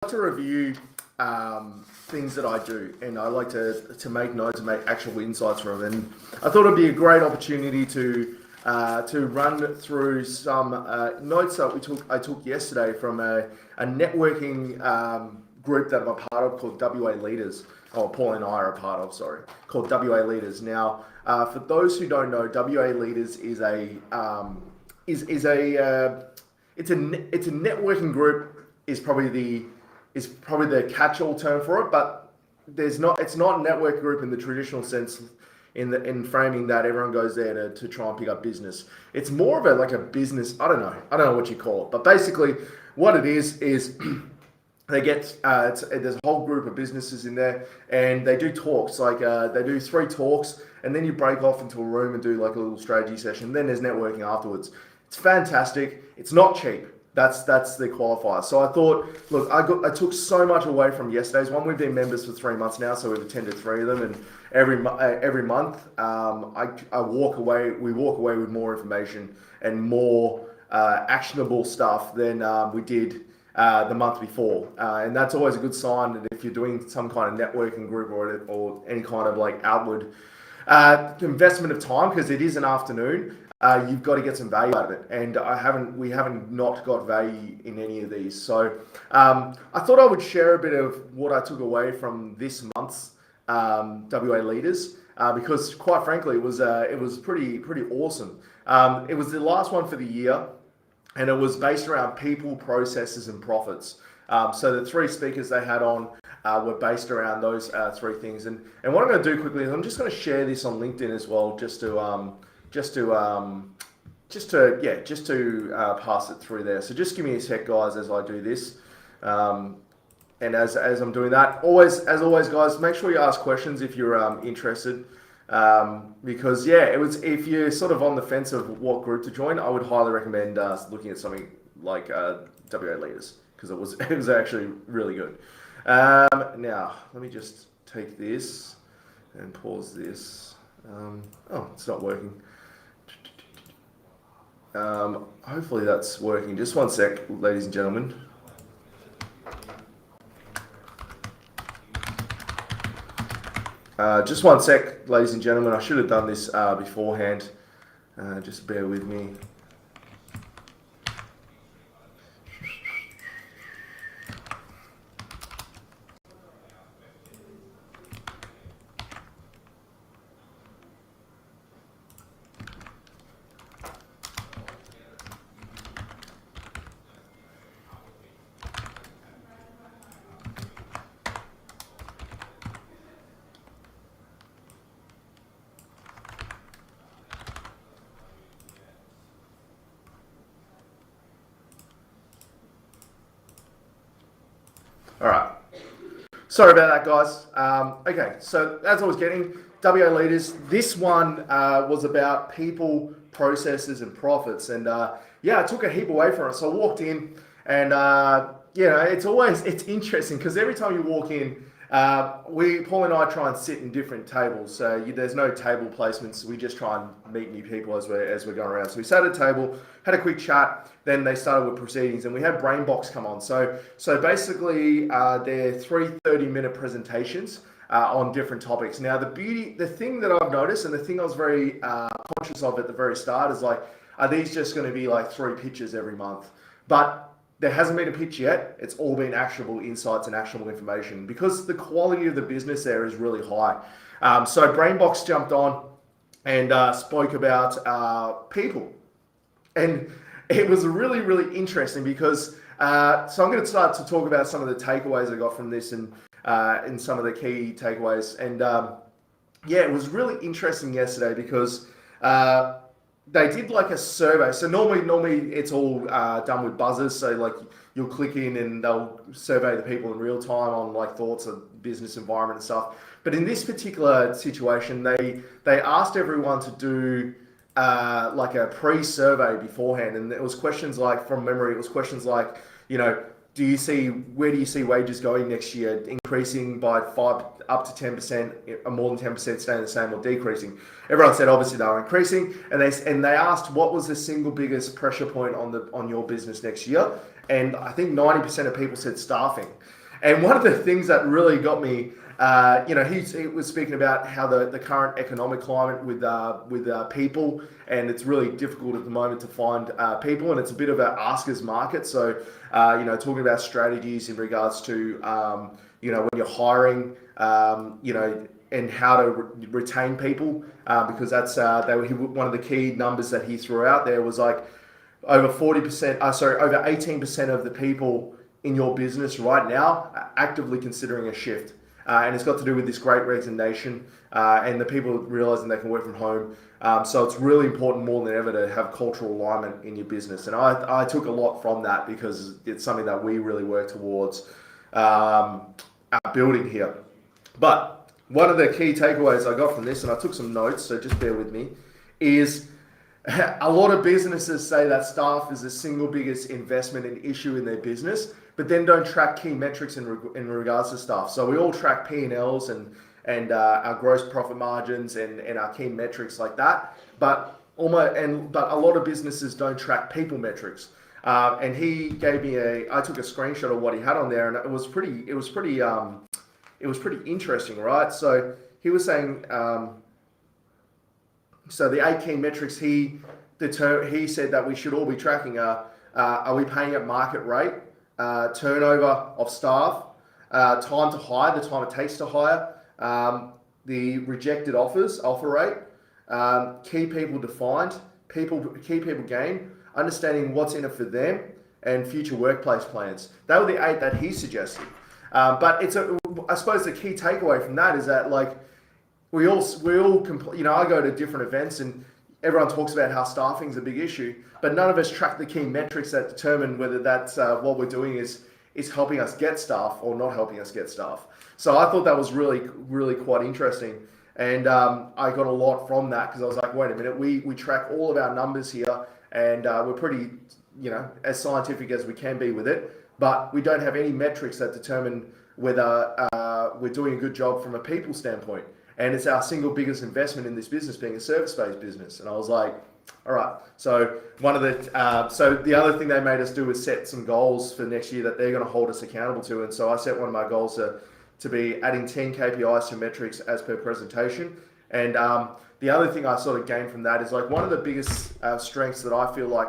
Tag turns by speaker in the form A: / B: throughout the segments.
A: like to review things that I do, and I like to make notes and make actual insights from them. And I thought it'd be a great opportunity to run through some notes that I took yesterday from a networking group that I'm a part of called WA Leaders, or Pauline and I are a part of, sorry, called WA Leaders. Now, for those who don't know, WA Leaders is it's a networking group is probably the catch-all term for it, but it's not a network group in the traditional sense in framing that everyone goes there to try and pick up business. It's more of a business, I don't know what you call it, but basically what it is they get there's a whole group of businesses in there, and they do talks, they do 3 talks, and then you break off into a room and do like a little strategy session. Then there's networking afterwards. It's fantastic. It's not cheap. That's the qualifier. So I thought, look, I took so much away from yesterday's one. We've been members for 3 months now, so we've attended 3 of them, and every month we walk away with more information and more actionable stuff than we did the month before, and that's always a good sign that if you're doing some kind of networking group or any kind of like outward investment of time, because it is an afternoon. You've got to get some value out of it, and we haven't not got value in any of these. So I thought I would share a bit of what I took away from this month's WA Leaders, because quite frankly it was pretty awesome. It was the last one for the year, and it was based around people, processes, and profits. So the 3 speakers they had on were based around those 3 things. And what I'm going to do quickly is I'm just going to share this on LinkedIn as well, just to pass it through there. So just give me a sec, guys, as I do this. And as I'm doing that, as always, guys, make sure you ask questions if you're interested. Because if you're sort of on the fence of what group to join, I would highly recommend looking at something like WA Leaders, because it was actually really good. Now let me just take this and pause this. It's not working. Hopefully that's working. Just one sec, ladies and gentlemen. Just one sec, ladies and gentlemen. I should have done this beforehand. Just bear with me. All right. Sorry about that, guys. Okay, so as I was getting, WA Leaders, this one was about people, processes, and profits. And I took a heap away from it. So I walked in, and it's interesting because every time you walk in, Paul and I try and sit in different tables. So there's no table placements. We just try and meet new people as we're going around. So we sat at a table, had a quick chat. Then they started with proceedings, and we had Brainbox come on. So basically, they're 3 30-minute presentations on different topics. Now, the thing that I've noticed, and the thing I was very conscious of at the very start, is like, are these just going to be like 3 pitches every month? But there hasn't been a pitch yet. It's all been actionable insights and actionable information, because the quality of the business there is really high. So Brainbox jumped on and spoke about people. And it was really, really interesting because, so I'm going to start to talk about some of the takeaways I got from this and some of the key takeaways. And it was really interesting yesterday because they did like a survey. So normally it's all done with buzzers. So like you'll click in and they'll survey the people in real time on like thoughts of business environment and stuff. But in this particular situation, they asked everyone to do like a pre-survey beforehand, and it was questions like, from memory, it was questions like, where do you see wages going next year, increasing by 5 up to 10%, or more than 10%, staying the same, or decreasing? Everyone said obviously they were increasing, and they asked what was the single biggest pressure point on your business next year, and I think 90% of people said staffing. And one of the things that really got me, he was speaking about how the current economic climate with people, and it's really difficult at the moment to find people, and it's a bit of an askers market. So, talking about strategies in regards to, when you're hiring, and how to retain people, because that's one of the key numbers that he threw out there was like over 18% of the people in your business right now are actively considering a shift. And it's got to do with this great resignation and the people realizing they can work from home. So it's really important more than ever to have cultural alignment in your business. And I took a lot from that because it's something that we really work towards building here. But one of the key takeaways I got from this, and I took some notes, so just bear with me, is a lot of businesses say that staff is the single biggest investment and issue in their business, but then don't track key metrics in regards to staff. So we all track P&Ls and our gross profit margins and our key metrics like that, but a lot of businesses don't track people metrics. And he gave me I took a screenshot of what he had on there, and it was pretty interesting, right? So he was saying, so the 8 key metrics he said that we should all be tracking are we paying at market rate, turnover of staff, time to hire, the time it takes to hire, the rejected offer rate, key people defined, key people gained, understanding what's in it for them, and future workplace plans. They were the 8 that he suggested. But I suppose the key takeaway from that is that I go to different events and everyone talks about how staffing is a big issue, but none of us track the key metrics that determine whether that's what we're doing is helping us get staff or not helping us get staff. So I thought that was really, really quite interesting. And I got a lot from that because I was like, wait a minute, we track all of our numbers here and we're pretty, as scientific as we can be with it. But we don't have any metrics that determine whether we're doing a good job from a people standpoint. And it's our single biggest investment in this business being a service-based business. And I was like, all right. So the other thing they made us do was set some goals for next year that they're going to hold us accountable to. And so I set one of my goals to be adding 10 KPIs to metrics as per presentation. And the other thing I sort of gained from that is like one of the biggest strengths that I feel like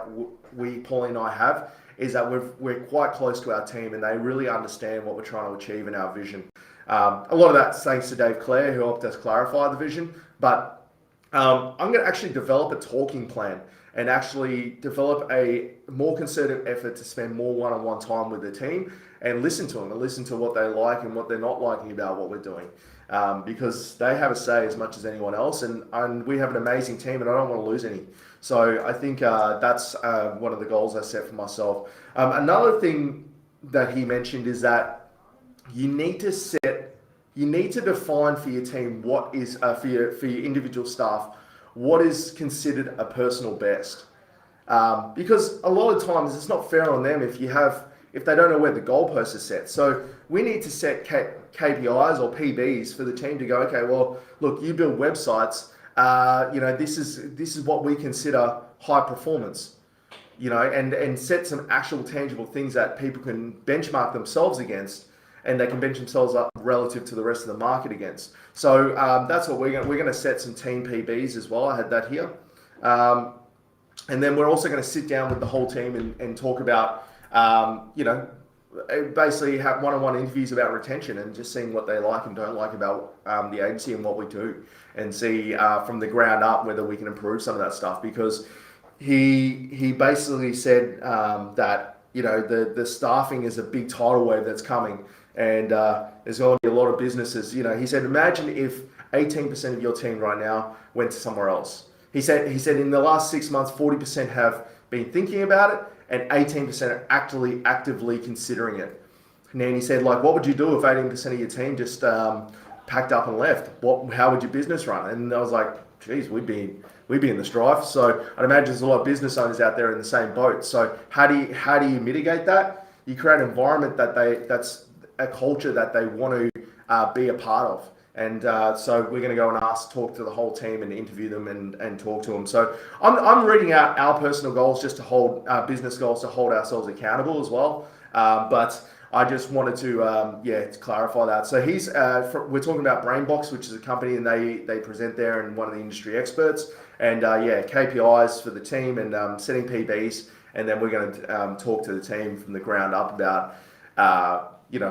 A: Pauline and I have is that we're quite close to our team and they really understand what we're trying to achieve in our vision. A lot of that's thanks to Dave Clare, who helped us clarify the vision. But I'm going to actually develop a talking plan and actually develop a more concerted effort to spend more one-on-one time with the team and listen to them and listen to what they like and what they're not liking about what we're doing. Because they have a say as much as anyone else, and we have an amazing team and I don't want to lose any. So I think that's one of the goals I set for myself. Another thing that he mentioned is that you need to define for your team what is for your individual staff what is considered a personal best. Because a lot of times it's not fair on them if they don't know where the goalpost is set. So we need to set KPIs or PBs for the team to go, okay, well, look, you build websites. This is what we consider high performance. And set some actual tangible things that people can benchmark themselves against, and they can bench themselves up relative to the rest of the market against. So that's what we're going to set some team PBs as well. I had that here, and then we're also going to sit down with the whole team and talk about basically have one-on-one interviews about retention and just seeing what they like and don't like about the agency and what we do, and see from the ground up whether we can improve some of that stuff. Because he basically said that the staffing is a big tidal wave that's coming, and there's going to be a lot of businesses. He said, imagine if 18% of your team right now went to somewhere else. He said in the last 6 months, 40% have been thinking about it, and 18% are actively considering it. And then he said, like, what would you do if 18% of your team just packed up and left? How would your business run? And I was like, geez, we'd be in the strife. So I'd imagine there's a lot of business owners out there in the same boat. So how do you mitigate that? You create an environment that's a culture that they want to be a part of. And so we're going to go and talk to the whole team and interview them and talk to them. So I'm reading out our personal goals just to hold business goals to hold ourselves accountable as well. But I just wanted to clarify that. So we're talking about Brainbox, which is a company, and they present there and one of the industry experts, and KPIs for the team and setting PBs, and then we're going to talk to the team from the ground up about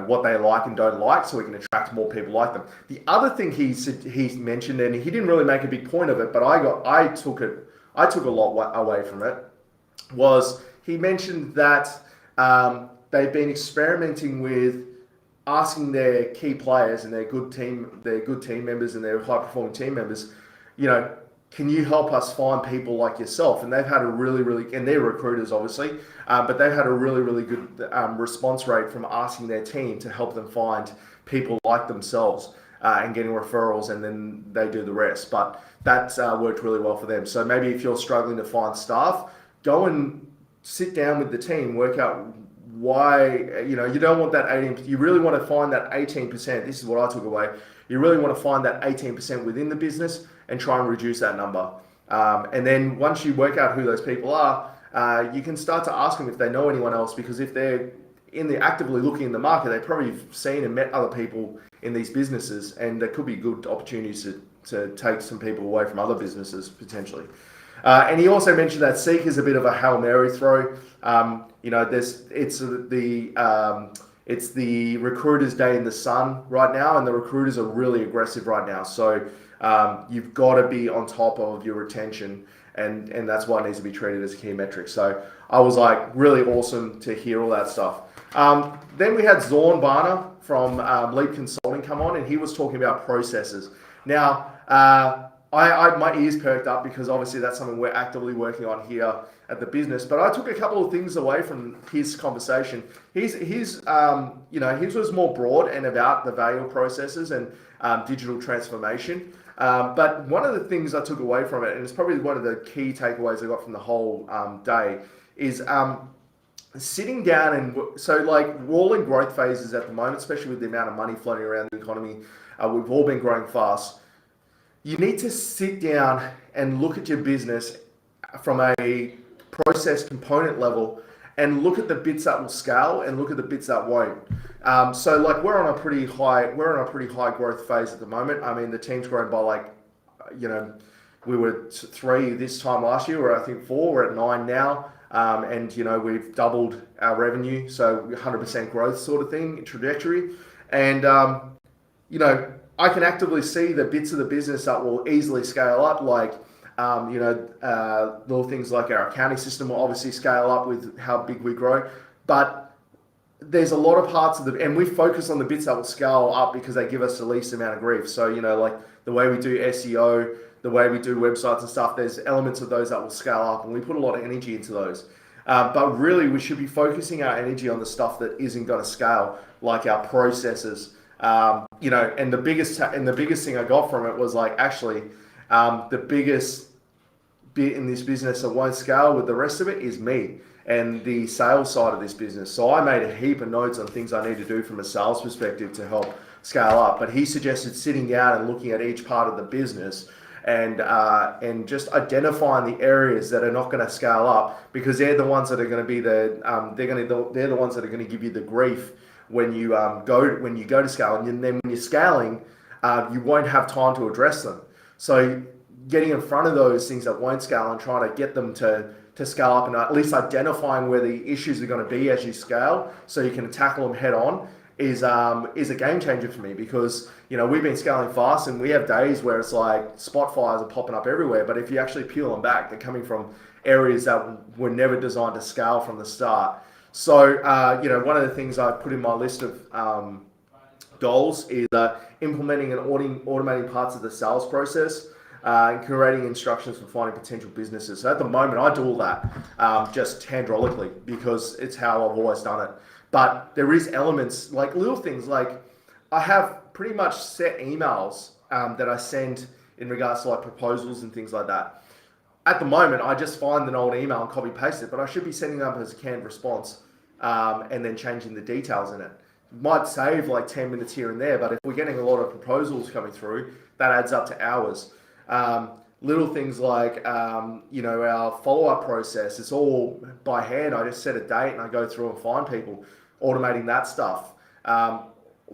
A: what they like and don't like, so we can attract more people like them. The other thing he mentioned, and he didn't really make a big point of it, but I took a lot away from it, was he mentioned that they've been experimenting with asking their key players and their good team members and their high performing team members, can you help us find people like yourself? And they've had a really, and they're recruiters obviously, but they've had a really good response rate from asking their team to help them find people like themselves and getting referrals, and then they do the rest. But that's worked really well for them. So maybe if you're struggling to find staff, go and sit down with the team, work out why, you don't want that 18%, you really want to find that 18%. This is what I took away. You really want to find that 18% within the business and try and reduce that number. And then once you work out who those people are, you can start to ask them if they know anyone else, because if they're actively looking in the market, they've probably seen and met other people in these businesses, and there could be good opportunities to take some people away from other businesses potentially. And he also mentioned that Seek is a bit of a Hail Mary throw. It's the recruiters' day in the sun right now, and the recruiters are really aggressive right now. So you've got to be on top of your retention, and that's why it needs to be treated as a key metric. So I was like really awesome to hear all that stuff. Then we had Zorn Barner from Leap Consulting come on, and he was talking about processes. Now, my ears perked up because obviously that's something we're actively working on here at the business. But I took a couple of things away from his conversation. His was more broad and about the value of processes and digital transformation. But one of the things I took away from it, and it's probably one of the key takeaways I got from the whole day, is sitting down and we're all in growth phases at the moment, especially with the amount of money floating around the economy. We've all been growing fast. You need to sit down and look at your business from a process component level and look at the bits that will scale and look at the bits that won't. We're on a pretty high growth phase at the moment. I mean, the team's grown by we were 3 this time last year, we're I think 4, we're at 9 now. And we've doubled our revenue, so 100% growth sort of thing, trajectory. And I can actively see the bits of the business that will easily scale up, little things like our accounting system will obviously scale up with how big we grow. But there's a lot of parts of and we focus on the bits that will scale up because they give us the least amount of grief. So, the way we do SEO, the way we do websites and stuff, there's elements of those that will scale up, and we put a lot of energy into those. But really, we should be focusing our energy on the stuff that isn't going to scale, like our processes. And the biggest thing I got from it was the biggest bit in this business that won't scale with the rest of it is me and the sales side of this business. So I made a heap of notes on things I need to do from a sales perspective to help scale up. But he suggested sitting down and looking at each part of the business and just identifying the areas that are not going to scale up, because they're the ones that are going to be they're the ones that are going to give you the grief when you go to scale. And then when you're scaling, you won't have time to address them. So getting in front of those things that won't scale and trying to get them to scale up, and at least identifying where the issues are going to be as you scale so you can tackle them head on is a game changer for me, because we've been scaling fast and we have days where it's like spot fires are popping up everywhere, but if you actually peel them back, they're coming from areas that were never designed to scale from the start. So one of the things I put in my list of goals is implementing and automating parts of the sales process, and creating instructions for finding potential businesses. So at the moment, I do all that just hydraulically because it's how I've always done it. But there is elements, like little things, like I have pretty much set emails that I send in regards to like proposals and things like that. At the moment, I just find an old email and copy paste it, but I should be sending them as a canned response and then changing the details in it. Might save like 10 minutes here and there, but if we're getting a lot of proposals coming through, that adds up to hours. Little things like, our follow-up process, it's all by hand. I just set a date and I go through and find people. automating that stuff,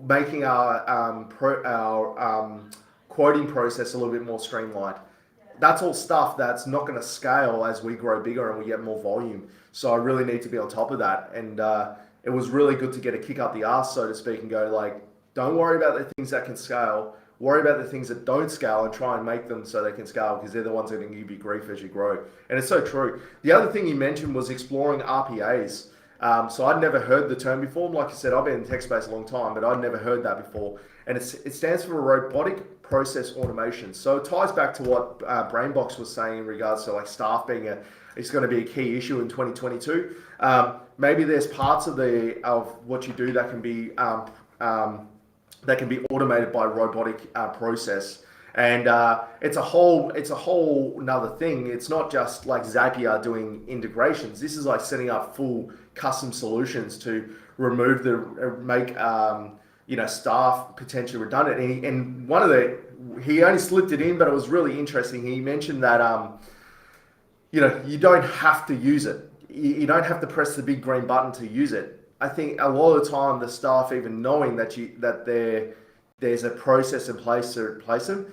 A: making our quoting process a little bit more streamlined. That's all stuff that's not going to scale as we grow bigger and we get more volume. So I really need to be on top of that. And it was really good to get a kick up the arse, so to speak, and go like, don't worry about the things that can scale. Worry about the things that don't scale and try and make them so they can scale, because they're the ones that are going to give you grief as you grow. And it's so true. The other thing you mentioned was exploring RPAs. So I'd never heard the term before. Like I said, I've been in the tech space a long time, but I'd never heard that before. And it stands for robotic process automation. So it ties back to what Brainbox was saying in regards to like staff being it's going to be a key issue in 2022. Maybe there's parts of what you do that can be automated by robotic process. And it's a whole another thing. It's not just like Zapier doing integrations. This is like setting up full custom solutions to make staff potentially redundant. And one of he only slipped it in, but it was really interesting. He mentioned that you don't have to use it. You don't have to press the big green button to use it. I think a lot of the time the staff, even knowing that there's a process in place to replace them,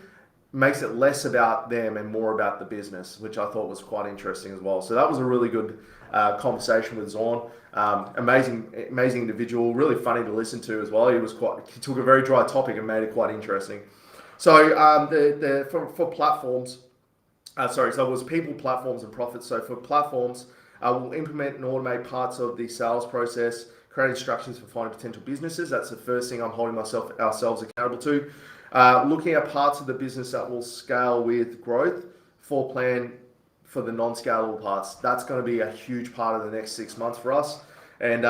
A: makes it less about them and more about the business, which I thought was quite interesting as well. So that was a really good conversation with Zorn. Amazing individual, really funny to listen to as well. He took a very dry topic and made it quite interesting. So for platforms, so it was people, platforms, and profits. So for platforms, we'll implement and automate parts of the sales process, create instructions for finding potential businesses. That's the first thing I'm holding ourselves accountable to. Looking at parts of the business that will scale with growth, plan for the non-scalable parts. That's going to be a huge part of the next 6 months for us. And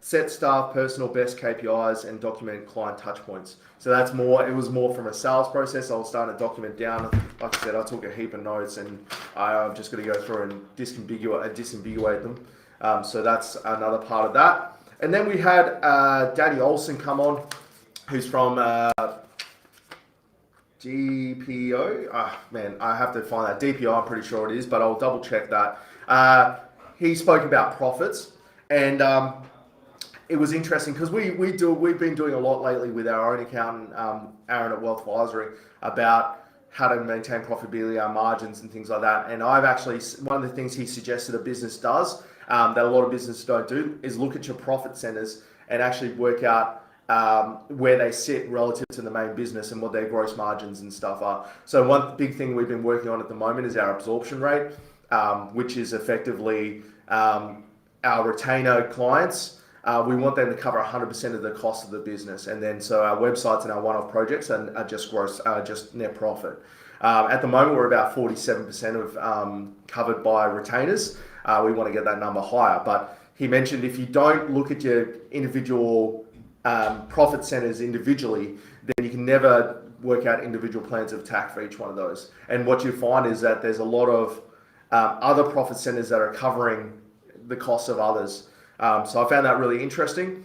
A: set staff personal best KPIs and document client touch points. So it was more from a sales process. I was starting to document down. Like I said, I took a heap of notes and I'm just going to go through and disambiguate them. So that's another part of that. And then we had Danny Olson come on, who's from DPO. I have to find that. DPO, I'm pretty sure it is, but I'll double check that. He spoke about profits, and it was interesting because we've been doing a lot lately with our own accountant, Aaron at Wealth Advisory, about how to maintain profitability, our margins and things like that. And I've actually, one of the things he suggested a business does that a lot of businesses don't do is look at your profit centers and actually work out where they sit relative to the main business and what their gross margins and stuff are. So one big thing we've been working on at the moment is our absorption rate, which is effectively our retainer clients. We want them to cover 100% of the cost of the business. And then so our websites and our one-off projects are just net profit. At the moment, we're about 47% of covered by retainers. We want to get that number higher. But he mentioned if you don't look at your individual profit centers individually, then you can never work out individual plans of attack for each one of those. And what you find is that there's a lot of other profit centers that are covering the costs of others. So I found that really interesting.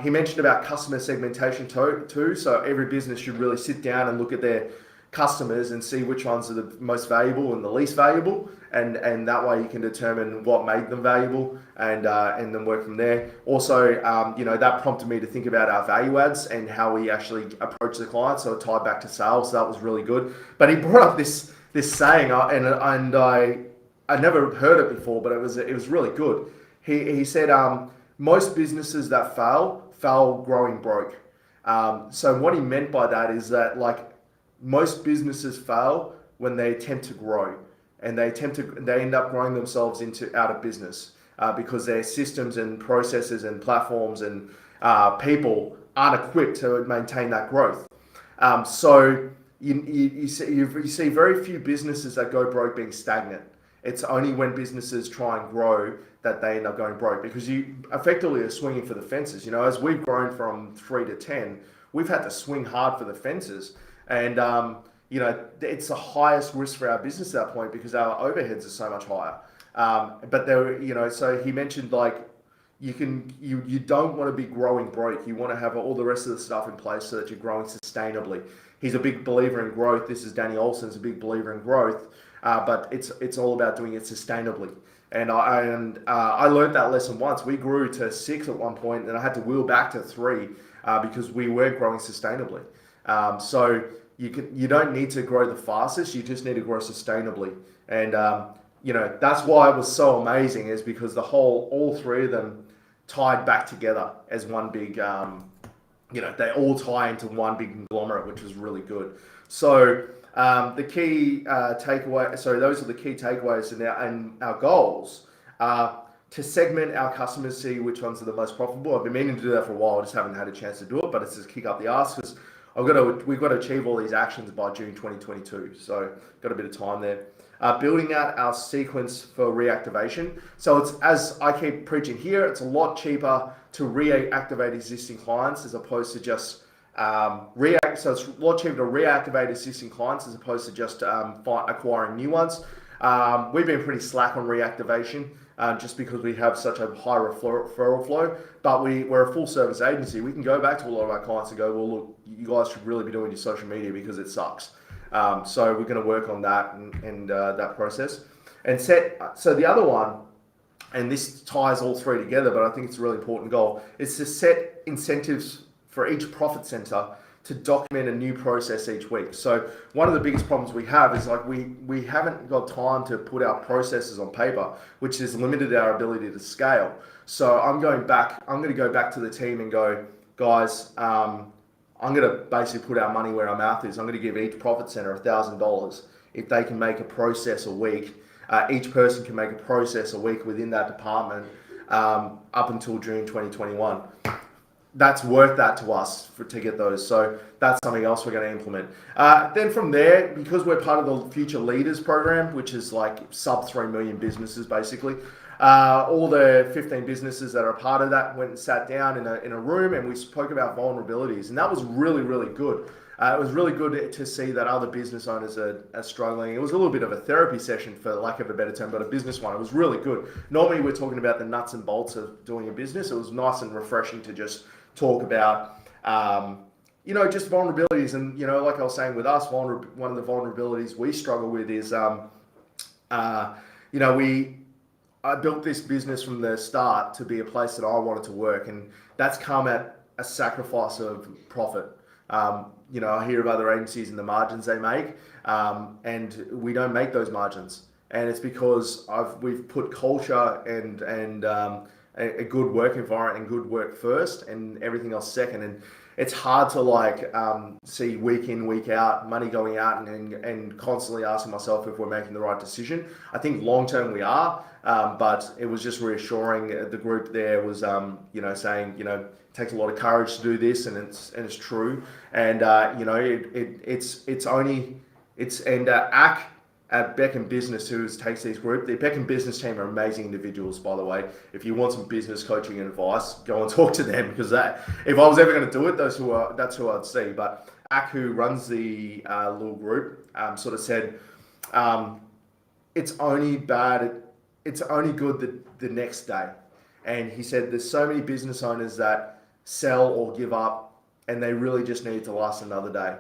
A: He mentioned about customer segmentation too. So every business should really sit down and look at their customers and see which ones are the most valuable and the least valuable, and that way you can determine what made them valuable and then work from there. Also, that prompted me to think about our value adds and how we actually approach the client. So it tied back to sales. So that was really good. But he brought up this saying, and I never heard it before, but it was really good. He said most businesses that fail growing broke. So what he meant by that is that most businesses fail when they attempt to grow, and they end up growing themselves out of business because their systems and processes and platforms and people aren't equipped to maintain that growth. So you see very few businesses that go broke being stagnant. It's only when businesses try and grow that they end up going broke, because you effectively are swinging for the fences. As we've grown from 3 to 10, we've had to swing hard for the fences. And, it's the highest risk for our business at that point because our overheads are so much higher. So he mentioned you don't want to be growing broke. You want to have all the rest of the stuff in place so that you're growing sustainably. He's a big believer in growth. This is Danny Olson's a big believer in growth, but it's all about doing it sustainably. And I learned that lesson once. We grew to 6 at one point, and I had to wheel back to 3 because we weren't growing sustainably. So you don't need to grow the fastest. You just need to grow sustainably. And that's why it was so amazing, is because all 3 of them tied back together as one big. They all tie into one big conglomerate, which was really good. So the key takeaway. So those are the key takeaways, and our goals are to segment our customers, see which ones are the most profitable. I've been meaning to do that for a while. I just haven't had a chance to do it, but it's just kick up the arse because we've got to achieve all these actions by June 2022. So got a bit of time there. Building out our sequence for reactivation. So it's, as I keep preaching here, it's a lot cheaper to reactivate existing clients as opposed to just react. So it's a lot cheaper to reactivate existing clients as opposed to just acquiring new ones. We've been pretty slack on reactivation just because we have such a high referral flow, but we're a full service agency. We can go back to a lot of our clients and go, well, look, you guys should really be doing your social media because it sucks. So we're going to work on that and that process. So the other one, and this ties all 3 together, but I think it's a really important goal, is to set incentives for each profit center to document a new process each week. So one of the biggest problems we have is we haven't got time to put our processes on paper, which has limited our ability to scale. So I'm going to go back to the team and go, guys, I'm going to basically put our money where our mouth is. I'm going to give each profit center $1,000 if they can make a process a week. Each person can make a process a week within that department up until June 2021. That's worth that to us to get those. So that's something else we're going to implement. Then from there, because we're part of the Future Leaders program, which is like sub 3 million businesses basically, all the 15 businesses that are a part of that went and sat down in a room, and we spoke about vulnerabilities, and that was really, really good. It was really good to see that other business owners are struggling. It was a little bit of a therapy session, for lack of a better term, but a business one. It was really good. Normally we're talking about the nuts and bolts of doing a business. It was nice and refreshing to just talk about just vulnerabilities. And like I was saying with us, one of the vulnerabilities we struggle with is I built this business from the start to be a place that I wanted to work, and that's come at a sacrifice of profit. I hear of other agencies and the margins they make, and we don't make those margins, and it's because we've put culture and a good work environment and good work first, and everything else second. And it's hard to see week in, week out money going out and constantly asking myself if we're making the right decision. I think long term we are, but it was just reassuring. The group there was saying it takes a lot of courage to do this, and it's true. And Ak at Beckham Business, who takes these group, the Beckham Business team are amazing individuals, by the way. If you want some business coaching and advice, go and talk to them, because if I was ever going to do it, that's who I'd see. But Ak, who runs the little group, sort of said, it's only good the next day. And he said there's so many business owners that sell or give up, and they really just need to last another day.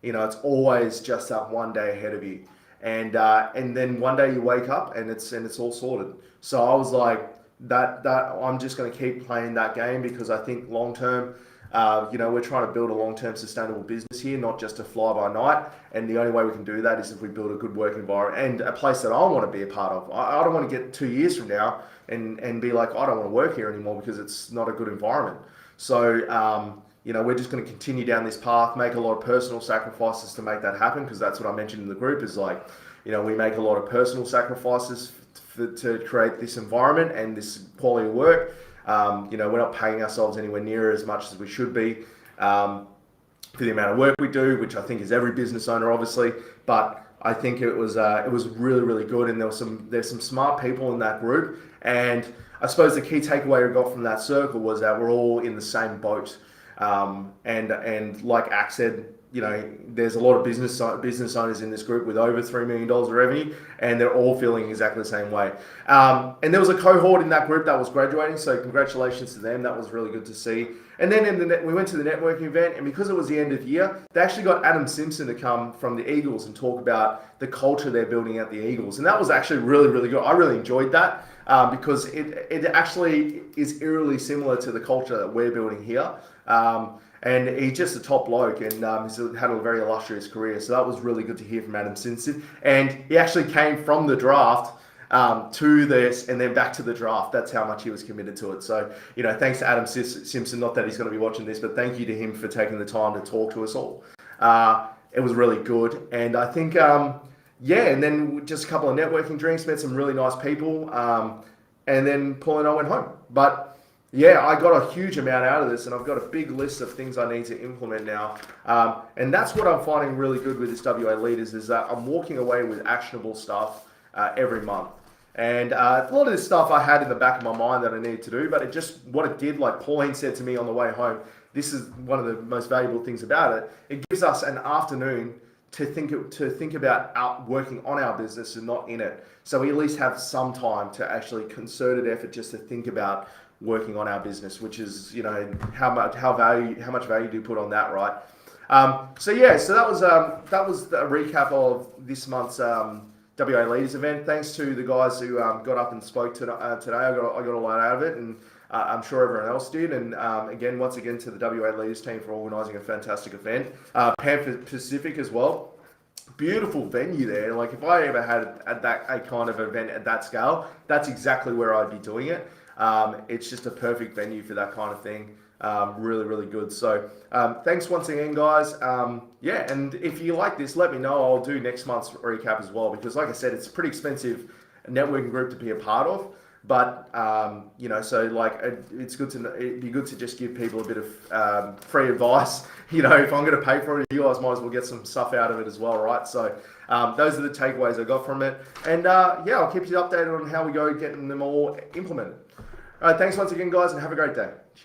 A: It's always just that one day ahead of you. And then one day you wake up and it's all sorted. So I was like, that I'm just going to keep playing that game, because I think long term, we're trying to build a long-term sustainable business here, not just a fly-by-night. And the only way we can do that is if we build a good work environment and a place that I want to be a part of. I don't want to get 2 years from now and be like, I don't want to work here anymore because it's not a good environment. So, we're just going to continue down this path, make a lot of personal sacrifices to make that happen, because that's what I mentioned in the group is we make a lot of personal sacrifices to create this environment and this quality of work. We're not paying ourselves anywhere near as much as we should be for the amount of work we do, which I think is every business owner, obviously. But I think it was really, really good, and there's some smart people in that group. And I suppose the key takeaway I got from that circle was that we're all in the same boat. And like Ack said, you know, there's a lot of business owners in this group with over $3 million of revenue, and they're all feeling exactly the same way. And there was a cohort in that group that was graduating, so congratulations to them. That was really good to see. And then we went to the networking event, and because it was the end of year, they actually got Adam Simpson to come from the Eagles and talk about the culture they're building at the Eagles. And that was actually really, really good. I really enjoyed that because it actually is eerily similar to the culture that we're building here. And he's just a top bloke, and he's had a very illustrious career. So that was really good to hear from Adam Simpson. And he actually came from the draft to this and then back to the draft. That's how much he was committed to it. So, you know, thanks to Adam Simpson, not that he's going to be watching this, but thank you to him for taking the time to talk to us all. It was really good. And I think, and then just a couple of networking drinks, met some really nice people. And then Paul and I went home. But yeah, I got a huge amount out of this, and I've got a big list of things I need to implement now. And that's what I'm finding really good with this WA Leaders, is that I'm walking away with actionable stuff every month. And a lot of this stuff I had in the back of my mind that I needed to do, but what it did, like Pauline said to me on the way home, this is one of the most valuable things about it. It gives us an afternoon to think about working on our business and not in it. So we at least have some time to actually concerted effort just to think about working on our business, which is, you know, how much value do you put on that, right? So that was the recap of this month's WA Leaders event. Thanks to the guys who got up and spoke today. I got a lot out of it, and I'm sure everyone else did. And once again to the WA Leaders team for organising a fantastic event. Pan Pacific as well. Beautiful venue there. Like if I ever had a kind of event at that scale, that's exactly where I'd be doing it. It's just a perfect venue for that kind of thing. Really, really good. So thanks once again, guys. And if you like this, let me know. I'll do next month's recap as well, because like I said, it's a pretty expensive networking group to be a part of. But it's good to know, it'd be good to just give people a bit of free advice. You know, if I'm going to pay for it, you guys might as well get some stuff out of it as well, right? So those are the takeaways I got from it. And I'll keep you updated on how we go getting them all implemented. All right, thanks once again, guys, and have a great day. Cheers.